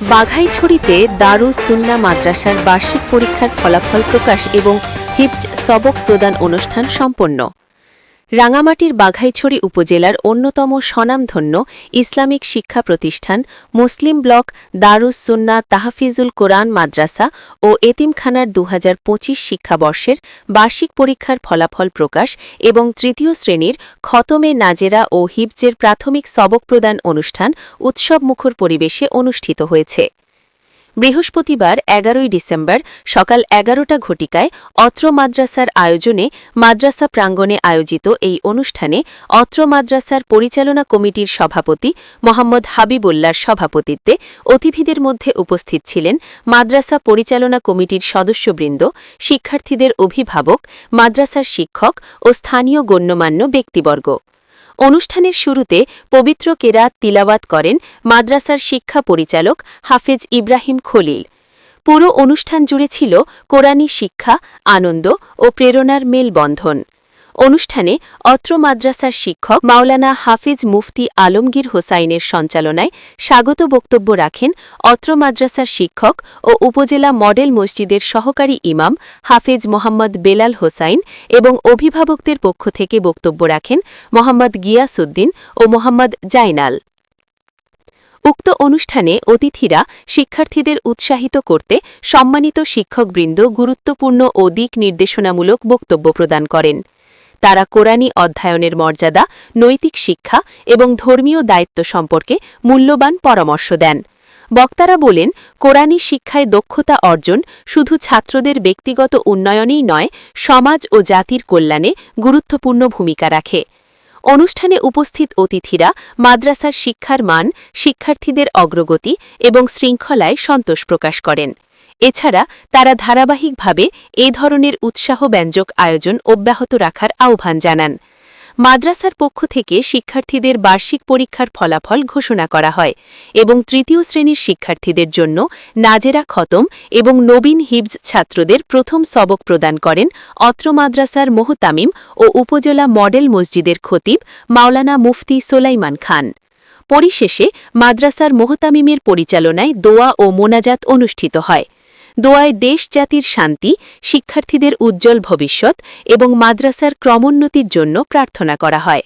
বাঘাইছড়িতে দারুস সুন্নাহ মাদ্রাসার বার্ষিক পরীক্ষার ফলাফল প্রকাশ এবং হিফজ সবক প্রদান অনুষ্ঠান সম্পন্ন। রাঙামাটির বাঘাইছড়ি উপজেলার অন্যতম স্বনামধন্য ইসলামিক শিক্ষা প্রতিষ্ঠান মুসলিম ব্লক দারুস সুন্নাহ তাহফিজুল কোরআন মাদ্রাসা ও এতিমখানার ২০২৫ শিক্ষাবর্ষের বার্ষিক পরীক্ষার ফলাফল প্রকাশ এবং তৃতীয় শ্রেণীর খতমে নাজেরা ও হিফজের প্রাথমিক সবক প্রদান অনুষ্ঠান উৎসবমুখর পরিবেশে অনুষ্ঠিত হয়েছে। বৃহস্পতিবার ১১ ডিসেম্বর সকাল ১১টা ঘটিকায় অত্র মাদ্রাসার আয়োজনে মাদ্রাসা প্রাঙ্গণে আয়োজিত এই অনুষ্ঠানে অত্র মাদ্রাসার পরিচালনা কমিটির সভাপতি মোহাম্মদ হাবিবুল্লাহর সভাপতিত্বে অতিথিদের মধ্যে উপস্থিত ছিলেন মাদ্রাসা পরিচালনা কমিটির সদস্যবৃন্দ, শিক্ষার্থীদের অভিভাবক, মাদ্রাসার শিক্ষক ও স্থানীয় গণ্যমান্য ব্যক্তিবর্গ। অনুষ্ঠানের শুরুতে পবিত্র কেরাত তিলাওয়াত করেন মাদ্রাসার শিক্ষা পরিচালক হাফেজ ইব্রাহিম খলিল। পুরো অনুষ্ঠান জুড়ে ছিল কোরআনী শিক্ষা, আনন্দ ও প্রেরণার মেলবন্ধন। অনুষ্ঠানে অত্র মাদ্রাসার শিক্ষক মাওলানা হাফিজ মুফতি আলমগীর হোসাইনের সঞ্চালনায় স্বাগত বক্তব্য রাখেন অত্র মাদ্রাসার শিক্ষক ও উপজেলা মডেল মসজিদের সহকারী ইমাম হাফেজ মোহাম্মদ বেলাল হোসাইন এবং অভিভাবকদের পক্ষ থেকে বক্তব্য রাখেন মোহাম্মদ গিয়াসউদ্দিন ও মোহাম্মদ জাইনাল। উক্ত অনুষ্ঠানে অতিথিরা শিক্ষার্থীদের উৎসাহিত করতে সম্মানিত শিক্ষকবৃন্দ গুরুত্বপূর্ণ ও দিক নির্দেশনামূলক বক্তব্য প্রদান করেন। তারা কোরআনী অধ্যয়নের মর্যাদা, নৈতিক শিক্ষা এবং ধর্মীয় দায়িত্ব সম্পর্কে মূল্যবান পরামর্শ দেন। বক্তারা বলেন, কোরআনী শিক্ষায় দক্ষতা অর্জন শুধু ছাত্রদের ব্যক্তিগত উন্নয়নেই নয়, সমাজ ও জাতির কল্যাণে গুরুত্বপূর্ণ ভূমিকা রাখে। অনুষ্ঠানে উপস্থিত অতিথিরা মাদ্রাসার শিক্ষার মান, শিক্ষার্থীদের অগ্রগতি এবং শৃঙ্খলায় সন্তোষ প্রকাশ করেন। এছাড়া তারা ধারাবাহিকভাবে এ ধরনের উৎসাহব্যঞ্জক আয়োজন অব্যাহত রাখার আহ্বান জানান। মাদ্রাসার পক্ষ থেকে শিক্ষার্থীদের বার্ষিক পরীক্ষার ফলাফল ঘোষণা করা হয় এবং তৃতীয় শ্রেণীর শিক্ষার্থীদের জন্য নাজেরা খতম এবং নবীন হিফজ ছাত্রদের প্রথম সবক প্রদান করেন অত্র মাদ্রাসার মোহতামিম ও উপজেলা মডেল মসজিদের খতিব মাওলানা মুফতি সোলাইমান খান। পরিশেষে মাদ্রাসার মোহতামিমের পরিচালনায় দোয়া ও মোনাজাত অনুষ্ঠিত হয়। দোয়ায় দেশ জাতির শান্তি, শিক্ষার্থীদের উজ্জ্বল ভবিষ্যৎ এবং মাদ্রাসার ক্রমোন্নতির জন্য প্রার্থনা করা হয়।